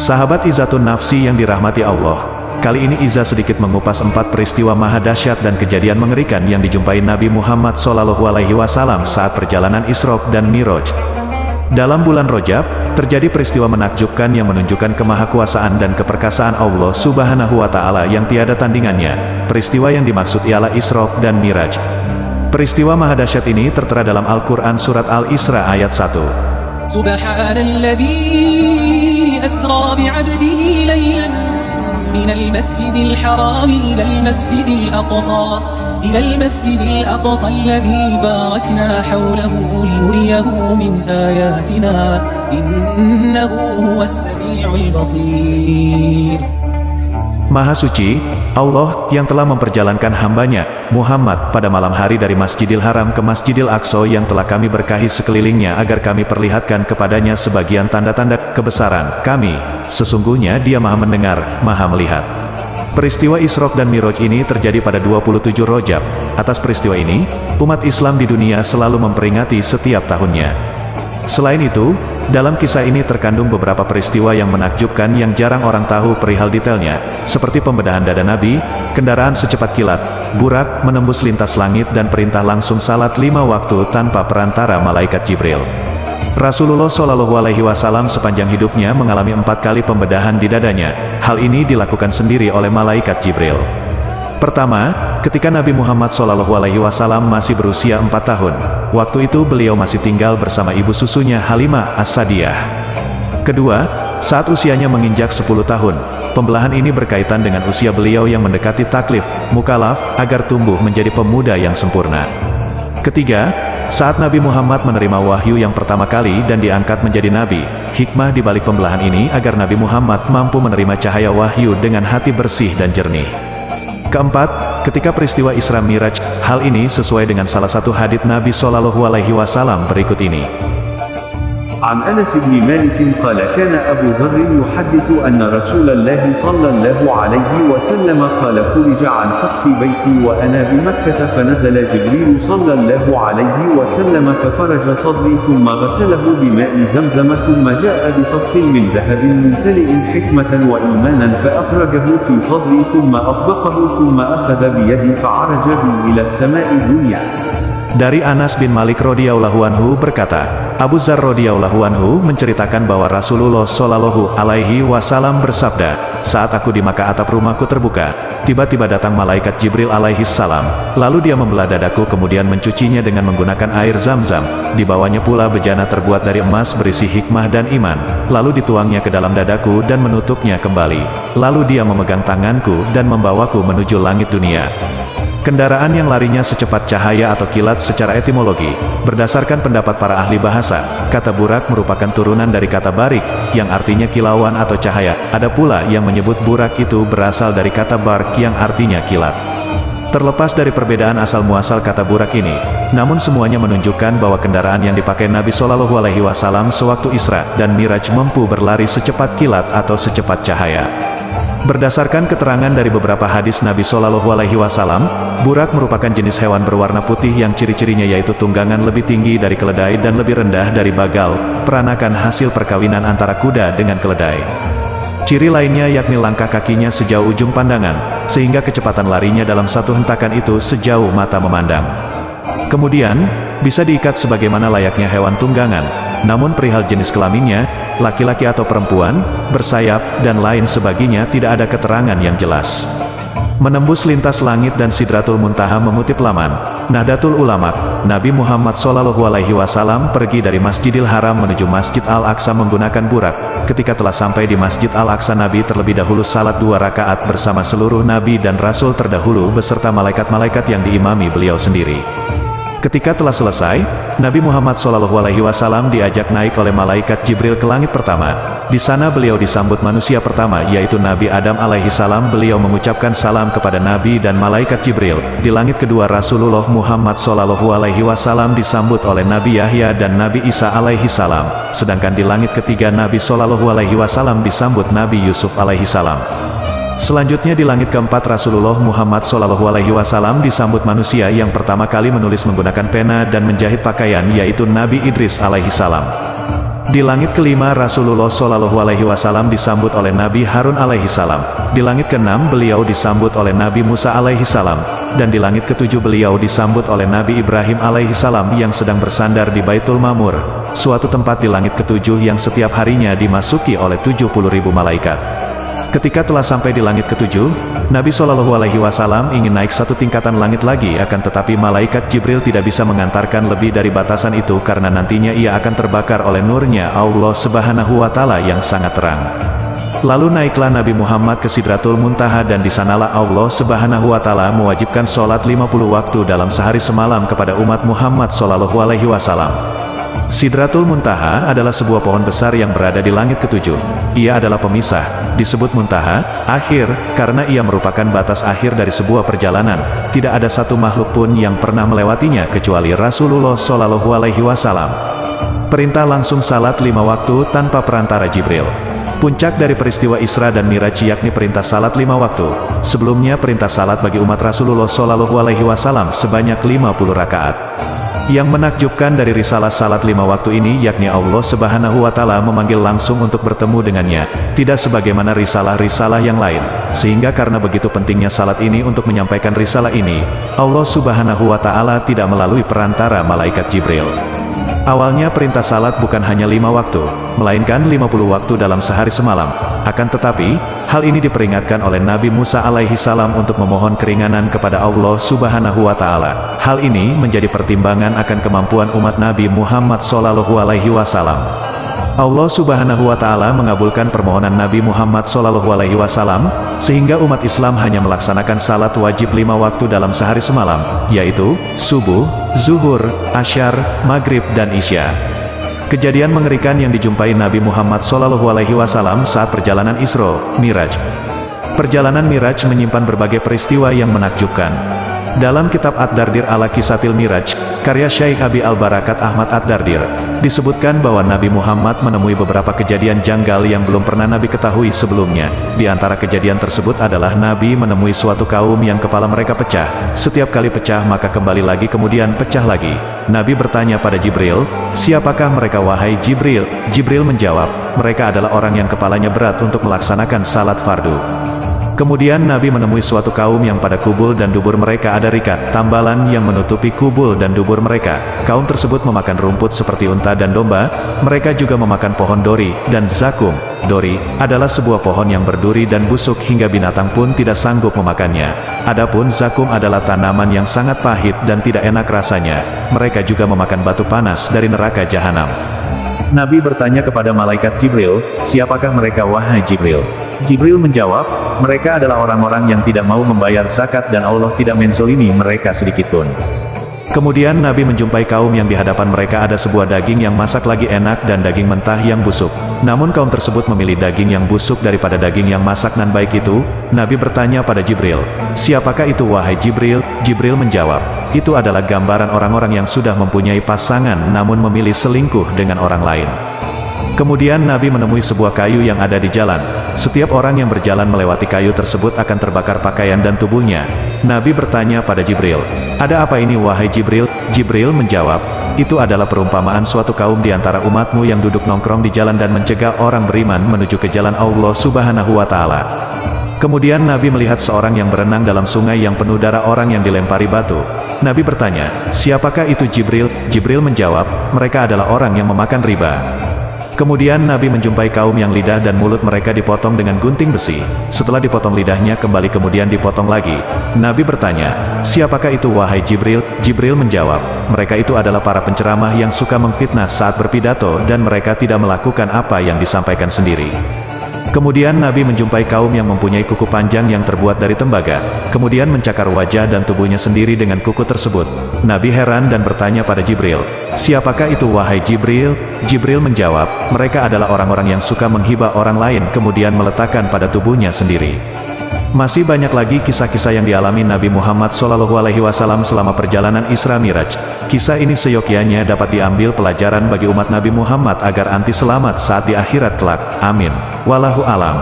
Sahabat Izzatun Nafsi yang dirahmati Allah, kali ini Iza sedikit mengupas 4 peristiwa maha dahsyat dan kejadian mengerikan yang dijumpai Nabi Muhammad SAW saat perjalanan Isra dan Miraj. Dalam bulan Rajab, terjadi peristiwa menakjubkan yang menunjukkan kemahakuasaan dan keperkasaan Allah Subhanahu wa Ta'ala yang tiada tandingannya. Peristiwa yang dimaksud ialah Isra dan Miraj. Peristiwa maha dahsyat ini tertera dalam Al-Quran Surat Al-Isra ayat 1. Subhanalladzi asra bi'abdihi laylan minal masjidil haram ilal masjidil aqsa alladzi barakna hawlahu linuriyahu min ayatina innahu huwas sami'ul basir. Maha suci, Allah yang telah memperjalankan hambanya, Muhammad, pada malam hari dari Masjidil Haram ke Masjidil Aqsa yang telah kami berkahi sekelilingnya agar kami perlihatkan kepadanya sebagian tanda-tanda kebesaran kami. Sesungguhnya Dia maha mendengar, maha melihat. Peristiwa Isra dan Miraj ini terjadi pada 27 Rajab. Atas peristiwa ini, umat Islam di dunia selalu memperingati setiap tahunnya. Selain itu, dalam kisah ini terkandung beberapa peristiwa yang menakjubkan yang jarang orang tahu perihal detailnya, seperti pembedahan dada Nabi, kendaraan secepat kilat, burak menembus lintas langit dan perintah langsung salat 5 waktu tanpa perantara malaikat Jibril. Rasulullah SAW sepanjang hidupnya mengalami 4 kali pembedahan di dadanya. Hal ini dilakukan sendiri oleh malaikat Jibril. Pertama, ketika Nabi Muhammad SAW masih berusia 4 tahun. Waktu itu beliau masih tinggal bersama ibu susunya Halimah As-Sadiyah. Kedua, saat usianya menginjak 10 tahun. Pembelahan ini berkaitan dengan usia beliau yang mendekati taklif, mukalaf, agar tumbuh menjadi pemuda yang sempurna. Ketiga, saat Nabi Muhammad menerima wahyu yang pertama kali dan diangkat menjadi nabi. Hikmah di balik pembelahan ini agar Nabi Muhammad mampu menerima cahaya wahyu dengan hati bersih dan jernih. Keempat, ketika peristiwa Isra Miraj, hal ini sesuai dengan salah satu hadits Nabi SAW berikut ini. عن أنس بن مالك قال كان أبو ذر يحدث أن رسول الله صلى الله عليه وسلم قال فرج عن سقف بيتي وأنا بمكة فنزل جبريل صلى الله عليه وسلم ففرج صدري ثم غسله بماء زمزم ثم جاء بطست من ذهب ممتلئ حكمة وإيمانا فأخرجه في صدري ثم أطبقه ثم أخذ بيدي فعرج بي إلى السماء الدنيا. Dari Anas bin Malik radhiyallahu anhu berkata, Abu Dzar radhiyallahu anhu menceritakan bahwa Rasulullah shallallahu alaihi wasallam bersabda, saat aku di Makkah atap rumahku terbuka, tiba-tiba datang malaikat Jibril alaihi salam, lalu dia membelah dadaku kemudian mencucinya dengan menggunakan air zam-zam, dibawanya pula bejana terbuat dari emas berisi hikmah dan iman, lalu dituangnya ke dalam dadaku dan menutupnya kembali, lalu dia memegang tanganku dan membawaku menuju langit dunia. Kendaraan yang larinya secepat cahaya atau kilat secara etimologi. Berdasarkan pendapat para ahli bahasa, kata burak merupakan turunan dari kata barik, yang artinya kilauan atau cahaya. Ada pula yang menyebut burak itu berasal dari kata bark yang artinya kilat. Terlepas dari perbedaan asal-muasal kata burak ini, namun semuanya menunjukkan bahwa kendaraan yang dipakai Nabi SAW sewaktu Isra dan Miraj mampu berlari secepat kilat atau secepat cahaya. Berdasarkan keterangan dari beberapa hadis Nabi SAW, burak merupakan jenis hewan berwarna putih yang ciri-cirinya yaitu tunggangan lebih tinggi dari keledai dan lebih rendah dari bagal, peranakan hasil perkawinan antara kuda dengan keledai. Ciri lainnya yakni langkah kakinya sejauh ujung pandangan, sehingga kecepatan larinya dalam satu hentakan itu sejauh mata memandang. Kemudian, bisa diikat sebagaimana layaknya hewan tunggangan, namun perihal jenis kelaminnya, laki-laki atau perempuan, bersayap, dan lain sebagainya tidak ada keterangan yang jelas. Menembus lintas langit dan Sidratul Muntaha mengutip laman Nahdlatul Ulama, Nabi Muhammad SAW pergi dari Masjidil Haram menuju Masjid Al-Aqsa menggunakan burak. Ketika telah sampai di Masjid Al-Aqsa, Nabi terlebih dahulu salat 2 rakaat bersama seluruh Nabi dan Rasul terdahulu beserta malaikat-malaikat yang diimami beliau sendiri. Ketika telah selesai, Nabi Muhammad SAW diajak naik oleh malaikat Jibril ke langit pertama. Di sana beliau disambut manusia pertama yaitu Nabi Adam alaihi salam. Beliau mengucapkan salam kepada Nabi dan malaikat Jibril. Di langit kedua Rasulullah Muhammad SAW disambut oleh Nabi Yahya dan Nabi Isa alaihi salam. Sedangkan di langit ketiga Nabi SAW disambut Nabi Yusuf alaihi salam. Selanjutnya di langit keempat Rasulullah Muhammad SAW disambut manusia yang pertama kali menulis menggunakan pena dan menjahit pakaian yaitu Nabi Idris alaihi salam. Di langit kelima Rasulullah Shallallahu Alaihi Wasallam disambut oleh Nabi Harun alaihi salam. Di langit keenam beliau disambut oleh Nabi Musa alaihi salam. Dan di langit ketujuh beliau disambut oleh Nabi Ibrahim alaihi salam yang sedang bersandar di Baitul Ma'mur, suatu tempat di langit ketujuh yang setiap harinya dimasuki oleh 70.000 malaikat. Ketika telah sampai di langit ketujuh, Nabi Shallallahu Alaihi Wasallam ingin naik satu tingkatan langit lagi, akan tetapi malaikat Jibril tidak bisa mengantarkan lebih dari batasan itu karena nantinya ia akan terbakar oleh nurnya Allah Subhanahu Wa Taala yang sangat terang. Lalu naiklah Nabi Muhammad ke Sidratul Muntaha dan di sanalah Allah Subhanahu Wa Taala mewajibkan sholat 50 waktu dalam sehari semalam kepada umat Muhammad Shallallahu Alaihi Wasallam. Sidratul Muntaha adalah sebuah pohon besar yang berada di langit ketujuh. Ia adalah pemisah, disebut Muntaha, akhir, karena ia merupakan batas akhir dari sebuah perjalanan. Tidak ada satu makhluk pun yang pernah melewatinya kecuali Rasulullah Shallallahu Alaihi Wasallam. Perintah langsung salat 5 waktu tanpa perantara Jibril. Puncak dari peristiwa Isra dan Miraj yakni perintah salat 5 waktu. Sebelumnya perintah salat bagi umat Rasulullah Shallallahu Alaihi Wasallam sebanyak 50 rakaat. Yang menakjubkan dari risalah salat 5 waktu ini yakni Allah Subhanahu Wa Taala memanggil langsung untuk bertemu dengannya, tidak sebagaimana risalah-risalah yang lain. Sehingga karena begitu pentingnya salat ini untuk menyampaikan risalah ini, Allah Subhanahu Wa Taala tidak melalui perantara malaikat Jibril. Awalnya perintah salat bukan hanya 5 waktu, melainkan 50 waktu dalam sehari semalam. Akan tetapi, hal ini diperingatkan oleh Nabi Musa alaihi salam untuk memohon keringanan kepada Allah Subhanahu Wa Taala. Hal ini menjadi pertimbangan akan kemampuan umat Nabi Muhammad Shallallahu Alaihi Wasallam. Allah Subhanahu Wa Taala mengabulkan permohonan Nabi Muhammad Shallallahu Alaihi Wasallam, sehingga umat Islam hanya melaksanakan salat wajib 5 waktu dalam sehari semalam, yaitu subuh, zuhur, asyar, maghrib dan isya. Kejadian mengerikan yang dijumpai Nabi Muhammad Shallallahu Alaihi Wasallam saat perjalanan Isra Miraj. Perjalanan Miraj menyimpan berbagai peristiwa yang menakjubkan. Dalam kitab Ad-Dardir ala Kisatil Miraj, karya Syekh Abi Al-Barakat Ahmad Ad-Dardir, disebutkan bahwa Nabi Muhammad menemui beberapa kejadian janggal yang belum pernah Nabi ketahui sebelumnya. Di antara kejadian tersebut adalah Nabi menemui suatu kaum yang kepala mereka pecah. Setiap kali pecah maka kembali lagi kemudian pecah lagi. Nabi bertanya pada Jibril, "Siapakah mereka wahai Jibril?" Jibril menjawab, "Mereka adalah orang yang kepalanya berat untuk melaksanakan salat fardu." Kemudian Nabi menemui suatu kaum yang pada kubul dan dubur mereka ada rikat, tambalan yang menutupi kubul dan dubur mereka. Kaum tersebut memakan rumput seperti unta dan domba, mereka juga memakan pohon dori, dan zakum. Dori adalah sebuah pohon yang berduri dan busuk hingga binatang pun tidak sanggup memakannya. Adapun zakum adalah tanaman yang sangat pahit dan tidak enak rasanya. Mereka juga memakan batu panas dari neraka jahanam. Nabi bertanya kepada malaikat Jibril, "Siapakah mereka wahai Jibril?" Jibril menjawab, "Mereka adalah orang-orang yang tidak mau membayar zakat dan Allah tidak menzolimi mereka sedikitpun." Kemudian Nabi menjumpai kaum yang di hadapan mereka ada sebuah daging yang masak lagi enak dan daging mentah yang busuk. Namun kaum tersebut memilih daging yang busuk daripada daging yang masak nan baik itu. Nabi bertanya pada Jibril, "Siapakah itu wahai Jibril?" Jibril menjawab, "Itu adalah gambaran orang-orang yang sudah mempunyai pasangan namun memilih selingkuh dengan orang lain." Kemudian Nabi menemui sebuah kayu yang ada di jalan. Setiap orang yang berjalan melewati kayu tersebut akan terbakar pakaian dan tubuhnya. Nabi bertanya pada Jibril, "Ada apa ini wahai Jibril?" Jibril menjawab, "Itu adalah perumpamaan suatu kaum di antara umatmu yang duduk nongkrong di jalan dan mencegah orang beriman menuju ke jalan Allah Subhanahu Wa Taala." Kemudian Nabi melihat seorang yang berenang dalam sungai yang penuh darah orang yang dilempari batu. Nabi bertanya, "Siapakah itu Jibril?" Jibril menjawab, "Mereka adalah orang yang memakan riba." Kemudian Nabi menjumpai kaum yang lidah dan mulut mereka dipotong dengan gunting besi. Setelah dipotong lidahnya kembali kemudian dipotong lagi. Nabi bertanya, "Siapakah itu wahai Jibril?" Jibril menjawab, "Mereka itu adalah para penceramah yang suka memfitnah saat berpidato dan mereka tidak melakukan apa yang disampaikan sendiri." Kemudian Nabi menjumpai kaum yang mempunyai kuku panjang yang terbuat dari tembaga, kemudian mencakar wajah dan tubuhnya sendiri dengan kuku tersebut. Nabi heran dan bertanya pada Jibril, "Siapakah itu wahai Jibril?" Jibril menjawab, "Mereka adalah orang-orang yang suka menghibah orang lain kemudian meletakkan pada tubuhnya sendiri." Masih banyak lagi kisah-kisah yang dialami Nabi Muhammad SAW selama perjalanan Isra Miraj. Kisah ini seyogyanya dapat diambil pelajaran bagi umat Nabi Muhammad agar anti selamat saat di akhirat kelak. Amin. Wallahu alam.